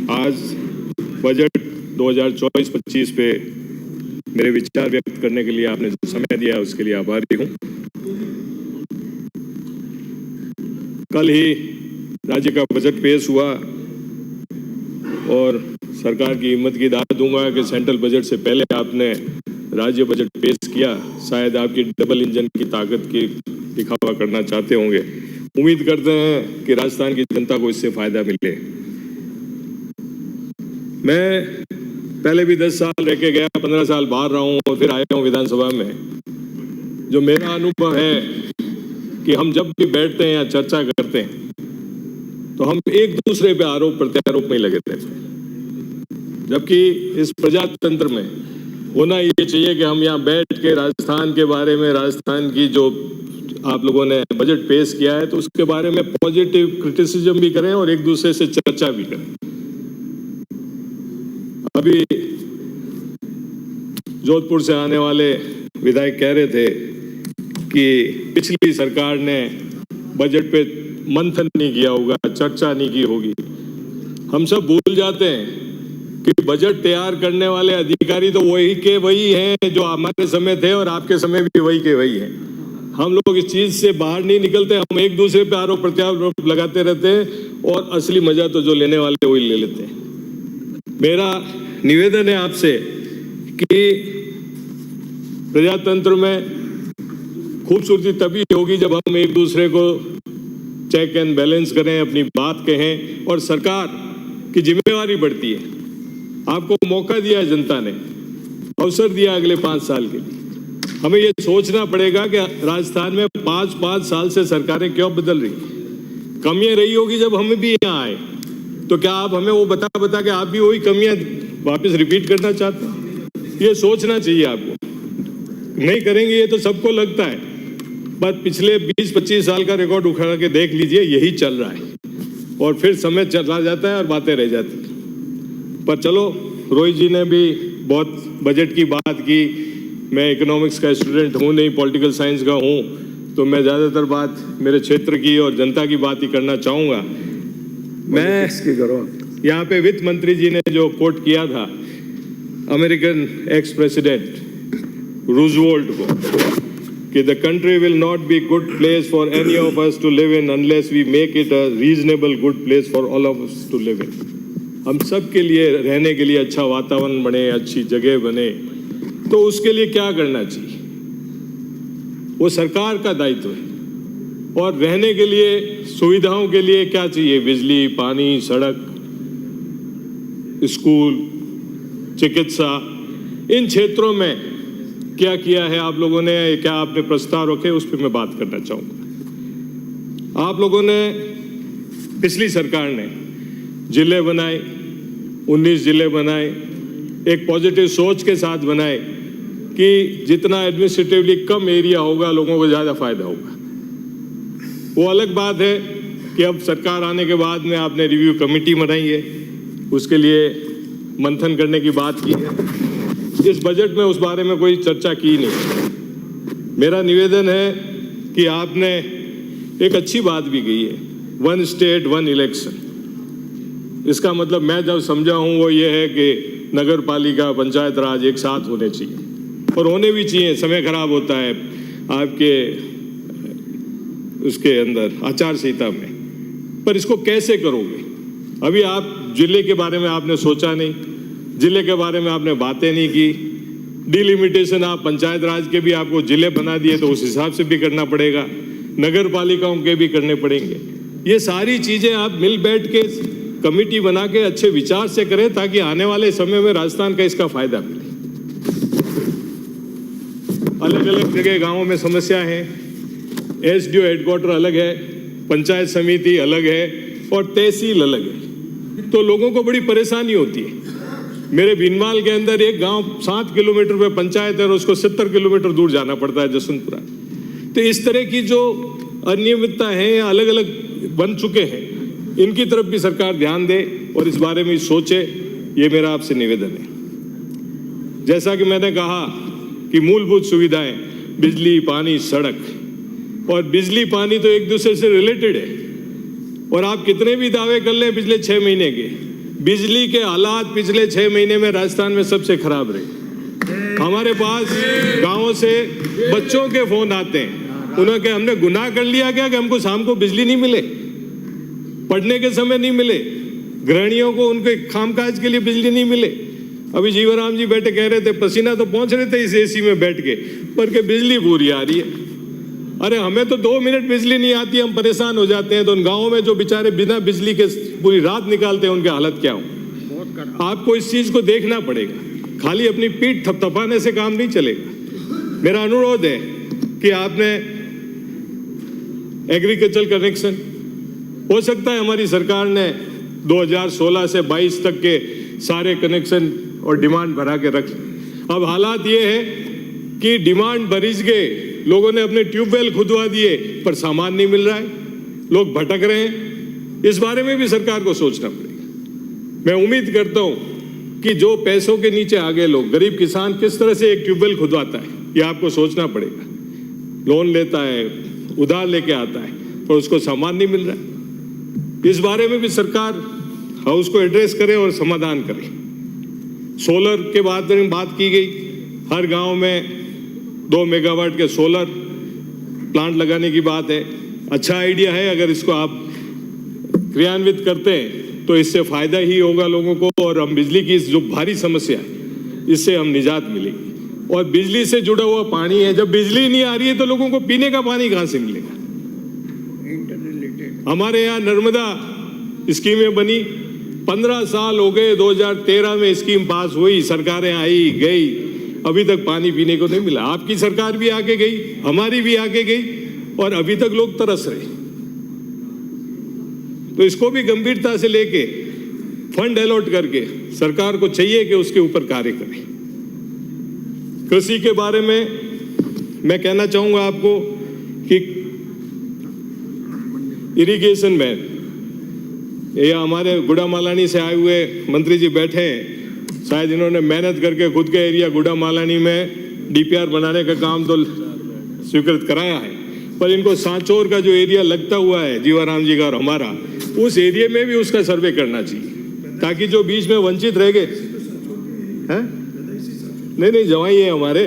आज बजट 2024-25 पे मेरे विचार व्यक्त करने के लिए आपने जो समय दिया उसके लिए आभारी हूँ। कल ही राज्य का बजट पेश हुआ और सरकार की हिम्मत की दाद दूंगा कि सेंट्रल बजट से पहले आपने राज्य बजट पेश किया। शायद आपकी डबल इंजन की ताकत की दिखावा करना चाहते होंगे। उम्मीद करते हैं कि राजस्थान की जनता को इससे फायदा मिले। मैं पहले भी 10 साल रह के गया, 15 साल बाहर रहा हूँ और फिर आया हूँ विधानसभा में। जो मेरा अनुभव है कि हम जब भी बैठते हैं या चर्चा करते हैं तो हम एक दूसरे पे आरोप प्रत्यारोप में लगे रहते हैं, जबकि इस प्रजातंत्र में होना ये चाहिए कि हम यहाँ बैठ के राजस्थान के बारे में, राजस्थान की जो आप लोगों ने बजट पेश किया है तो उसके बारे में पॉजिटिव क्रिटिसिज्म भी करें और एक दूसरे से चर्चा भी करें। अभी जोधपुर से आने वाले विधायक कह रहे थे कि पिछली सरकार ने बजट पे मंथन नहीं किया होगा, चर्चा नहीं की होगी। हम सब भूल जाते हैं कि बजट तैयार करने वाले अधिकारी तो वही के वही हैं जो हमारे समय थे और आपके समय भी वही के वही हैं। हम लोग इस चीज से बाहर नहीं निकलते, हम एक दूसरे पे आरोप प्रत्यारोप लगाते रहते हैं और असली मजा तो जो लेने वाले वही ले लेते हैं। मेरा निवेदन है आपसे कि प्रजातंत्र में खूबसूरती तभी होगी जब हम एक दूसरे को चेक एंड बैलेंस करें, अपनी बात कहें और सरकार की जिम्मेवारी बढ़ती है। आपको मौका दिया है जनता ने, अवसर दिया अगले 5 साल के लिए। हमें ये सोचना पड़ेगा कि राजस्थान में 5-5 साल से सरकारें क्यों बदल रही हैं। कमियां रही होगी जब हम भी यहाँ आए, तो क्या आप हमें वो बता के आप भी वही कमियां वापस रिपीट करना चाहते हैं? ये सोचना चाहिए आपको। नहीं करेंगे ये तो सबको लगता है, पर पिछले 20-25 साल का रिकॉर्ड उखाड़ के देख लीजिए, यही चल रहा है और फिर समय चला जाता है और बातें रह जाती हैं। पर चलो, रोहित जी ने भी बहुत बजट की बात की। मैं इकोनॉमिक्स का स्टूडेंट हूँ नहीं, पॉलिटिकल साइंस का हूँ, तो मैं ज़्यादातर बात मेरे क्षेत्र की और जनता की बात ही करना चाहूँगा। मैं यहाँ पे वित्त मंत्री जी ने जो कोट किया था अमेरिकन एक्स प्रेसिडेंट रूजवेल्ट को कि the country will not be good place for any of us to live in unless we make it a reasonable good place for all of us to live in. हम सब के लिए रहने के लिए अच्छा वातावरण बने, अच्छी जगह बने, तो उसके लिए क्या करना चाहिए? वो सरकार का दायित्व है। और रहने के लिए, सुविधाओं के लिए क्या चाहिए? बिजली, पानी, सड़क, स्कूल, चिकित्सा, इन क्षेत्रों में क्या किया है आप लोगों ने? क्या आपने प्रस्ताव रखे? उस पर मैं बात करना चाहूँगा। आप लोगों ने, पिछली सरकार ने जिले बनाए, 19 जिले बनाए, एक पॉजिटिव सोच के साथ बनाए कि जितना एडमिनिस्ट्रेटिवली कम एरिया होगा लोगों को ज़्यादा फायदा होगा। वो अलग बात है कि अब सरकार आने के बाद में आपने रिव्यू कमेटी बनाई है, उसके लिए मंथन करने की बात की है। इस बजट में उस बारे में कोई चर्चा की नहीं। मेरा निवेदन है कि आपने एक अच्छी बात भी कही है, 1 स्टेट 1 इलेक्शन। इसका मतलब मैं जब समझा हूँ वो ये है कि नगर पालिका, पंचायत राज एक साथ होने चाहिए और होने भी चाहिए। समय खराब होता है आपके उसके अंदर आचार संहिता में, पर इसको कैसे करोगे? अभी आप जिले के बारे में आपने सोचा नहीं, जिले के बारे में आपने बातें नहीं की। डिलिमिटेशन आप पंचायत राज के भी आपको जिले बना दिए तो उस हिसाब से भी करना पड़ेगा, नगर पालिकाओं के भी करने पड़ेंगे। ये सारी चीजें आप मिल बैठ के कमेटी बना के अच्छे विचार से करें ताकि आने वाले समय में राजस्थान का इसका फायदा मिले। अलग अलग जगह गांवों में समस्या है, एसडीओ हेडक्वार्टर अलग है, पंचायत समिति अलग है और तहसील अलग है, तो लोगों को बड़ी परेशानी होती है। मेरे भीनमाल के अंदर एक गांव 7 किलोमीटर पे पंचायत है और उसको 70 किलोमीटर दूर जाना पड़ता है, जसवंतपुरा। तो इस तरह की जो अनियमितता है, अलग अलग बन चुके हैं, इनकी तरफ भी सरकार ध्यान दे और इस बारे में सोचे, ये मेरा आपसे निवेदन है। जैसा कि मैंने कहा कि मूलभूत सुविधाएं, बिजली, पानी, सड़क, और बिजली पानी तो एक दूसरे से रिलेटेड है। और आप कितने भी दावे कर लें पिछले 6 महीने के, बिजली के हालात पिछले 6 महीने में राजस्थान में सबसे खराब रहे। हमारे पास गांवों से बच्चों के फोन आते हैं, उन्होंने हमने गुनाह कर लिया क्या कि हमको शाम को बिजली नहीं मिले, पढ़ने के समय नहीं मिले, गृहिणियों को उनके कामकाज के लिए बिजली नहीं मिले। अभी जीवनराम जी बैठे कह रहे थे पसीना तो पहुंच रहे थे इस एसी में बैठ के, पर के बिजली पूरी आ रही है। अरे हमें तो 2 मिनट बिजली नहीं आती, हम परेशान हो जाते हैं। तो उन गाँवों में जो बेचारे बिना बिजली के पूरी रात निकालते हैं, उनकी हालत क्या हो। आपको इस चीज को देखना पड़ेगा, खाली अपनी पीठ थपथपाने से काम नहीं चलेगा। मेरा अनुरोध है कि आपने एग्रीकल्चर कनेक्शन, हो सकता है हमारी सरकार ने 2016 से 22 तक के सारे कनेक्शन और डिमांड भरा के रख, अब हालात ये है कि डिमांड भरीज गए, लोगों ने अपने ट्यूबवेल खुदवा दिए पर सामान नहीं मिल रहा है, लोग भटक रहे हैं। इस बारे में भी सरकार को सोचना पड़ेगा। मैं उम्मीद करता हूं कि जो पैसों के नीचे आ गए लोग, गरीब किसान किस तरह से एक ट्यूबवेल खुदवाता है, ये आपको सोचना पड़ेगा। लोन लेता है, उधार लेके आता है, पर उसको सामान नहीं मिल रहा है। इस बारे में भी सरकार हाउस को एड्रेस करे और समाधान करे। सोलर के बारे में बात की गई, हर गांव में 2 मेगावाट के सोलर प्लांट लगाने की बात है। अच्छा आइडिया है, अगर इसको आप क्रियान्वित करते हैं तो इससे फायदा ही होगा लोगों को, और हम बिजली की जो भारी समस्या है इससे हम निजात मिलेगी। और बिजली से जुड़ा हुआ पानी है, जब बिजली नहीं आ रही है तो लोगों को पीने का पानी कहां से मिलेगा। हमारे यहाँ नर्मदा स्कीमें बनी, 15 साल हो गए, 2013 में स्कीम पास हुई, सरकारें आई गई, अभी तक पानी पीने को नहीं मिला। आपकी सरकार भी आके गई, हमारी भी आके गई, और अभी तक लोग तरस रहे। तो इसको भी गंभीरता से लेके फंड अलॉट करके सरकार को चाहिए कि उसके ऊपर कार्य करें। कृषि के बारे में मैं कहना चाहूंगा आपको कि इरिगेशन में ये हमारे गुड़ामालानी से आए हुए मंत्री जी बैठे हैं, शायद इन्होंने मेहनत करके खुद के एरिया गुड़ामालानी में डीपीआर बनाने का काम तो स्वीकृत कराया है, पर इनको सांचौर का जो एरिया लगता हुआ है जीवाराम जी का और हमारा, उस एरिया में भी उसका सर्वे करना चाहिए, ताकि जो बीच में वंचित रह गए हैं, नहीं जवाई है हमारे,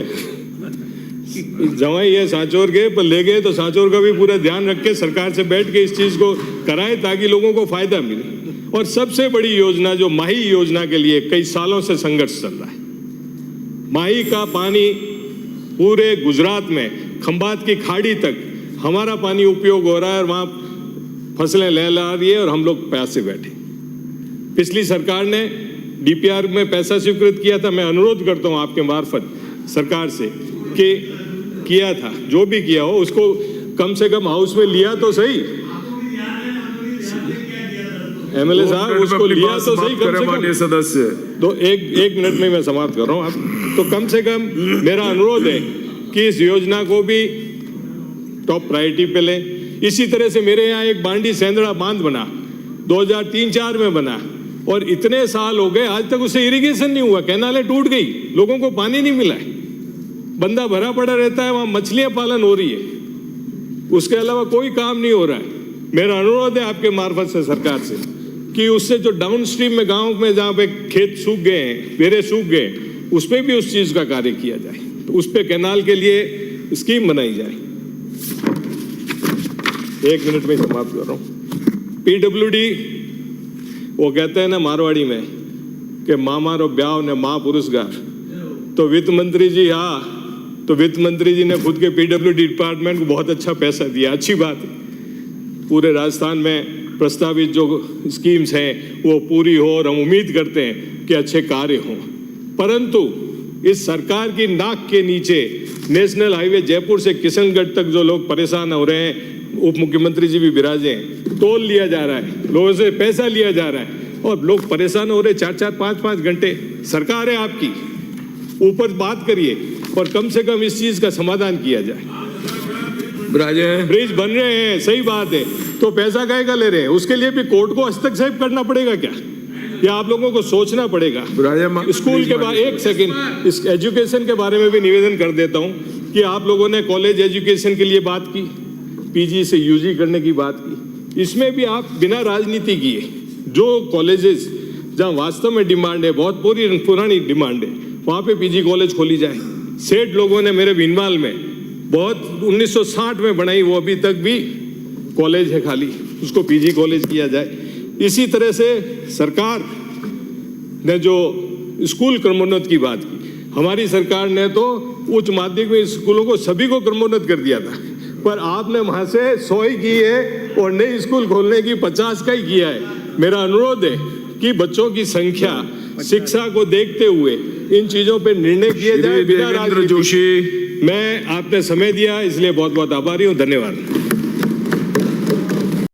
जवाई है सांचौर के, पर ले गए तो सांचौर का भी पूरा ध्यान रख के सरकार से बैठ के इस चीज को कराएं ताकि लोगों को फायदा मिले। और सबसे बड़ी योजना जो माही योजना के लिए कई सालों से संघर्ष चल रहा है, माही का पानी पूरे गुजरात में खंभात की खाड़ी तक हमारा पानी उपयोग हो रहा है, और वहां फसलें लहला रही है और हम लोग प्यासे बैठे। पिछली सरकार ने डीपीआर में पैसा स्वीकृत किया था, मैं अनुरोध करता हूं आपके मार्फत सरकार से कि किया था, जो भी किया हो उसको कम से कम हाउस में लिया तो सही, एमएलए साहब उसको लिया तो सही कम से कम। सदस्य तो एक मिनट में मैं समाप्त कर रहा हूं आप, तो कम से कम मेरा अनुरोध है कि इस योजना को भी टॉप प्रायोरिटी पे लें। इसी तरह से मेरे यहाँ एक बांडी सेंदड़ा बांध बना, 2003-04 में बना, और इतने साल हो गए आज तक उससे इरिगेशन नहीं हुआ, कैनालें टूट गई, लोगों को पानी नहीं मिला है, बंदा भरा पड़ा रहता है, वहां मछलियां पालन हो रही है, उसके अलावा कोई काम नहीं हो रहा है। मेरा अनुरोध है आपके मार्फत से सरकार से कि उससे जो डाउन स्ट्रीम में गांव में जहाँ पे खेत सूख गए हैं, बेरे सूख गए, उस पर भी उस चीज का कार्य किया जाए, तो उस पर कैनाल के लिए स्कीम बनाई जाए। 1 मिनट में समाप्त कर रहा हूँ। पीडब्ल्यूडी, वो कहते हैं ना मारवाड़ी में कि मामारो ब्याह ने माँ पुरस्कार, तो वित्त मंत्री जी, हाँ, तो वित्त मंत्री जी ने खुद के पीडब्ल्यूडी डिपार्टमेंट को बहुत अच्छा पैसा दिया, अच्छी बात है। पूरे राजस्थान में प्रस्तावित जो स्कीम्स हैं वो पूरी हो, और हम उम्मीद करते हैं कि अच्छे कार्य हों। परंतु इस सरकार की नाक के नीचे नेशनल हाईवे जयपुर से किशनगढ़ तक जो लोग परेशान हो रहे हैं, उप मुख्यमंत्री जी भी विराजे हैं, तोल लिया जा रहा है, लोगों से पैसा लिया जा रहा है और लोग परेशान हो रहे, 4-4, 5-5 घंटे। सरकार है आपकी, ऊपर बात करिए और कम से कम इस चीज का समाधान किया जाए। ब्रिज बन रहे हैं, सही बात है, तो पैसा काहे का ले रहे हैं? उसके लिए भी कोर्ट को हस्तक्षेप करना पड़ेगा क्या? या आप लोगों को सोचना पड़ेगा। स्कूल के बाद 1 सेकंड, इस एजुकेशन के बारे में भी निवेदन कर देता हूं कि आप लोगों ने कॉलेज एजुकेशन के लिए बात की, पीजी से यूजी करने की बात की, इसमें भी आप बिना राजनीति किए जो कॉलेजेस जहाँ वास्तव में डिमांड है, बहुत पुरानी डिमांड है, वहाँ पे पीजी कॉलेज खोली जाए। सेठ लोगों ने मेरे भीनमाल में बहुत 1960 में बनाई, वो अभी तक भी कॉलेज है खाली, उसको पीजी कॉलेज किया जाए। इसी तरह से सरकार ने जो स्कूल क्रमोन्नत की बात की, हमारी सरकार ने तो उच्च माध्यमिक स्कूलों को सभी को क्रमोन्नत कर दिया था, पर आपने वहाँ से 100 ही की है और नई स्कूल खोलने की 50 का ही किया है। मेरा अनुरोध है कि बच्चों की संख्या, शिक्षा को देखते हुए इन चीजों पे निर्णय किए जाए बिना राजनीति। जोशी, मैं आपने समय दिया इसलिए बहुत बहुत आभारी हूँ। धन्यवाद।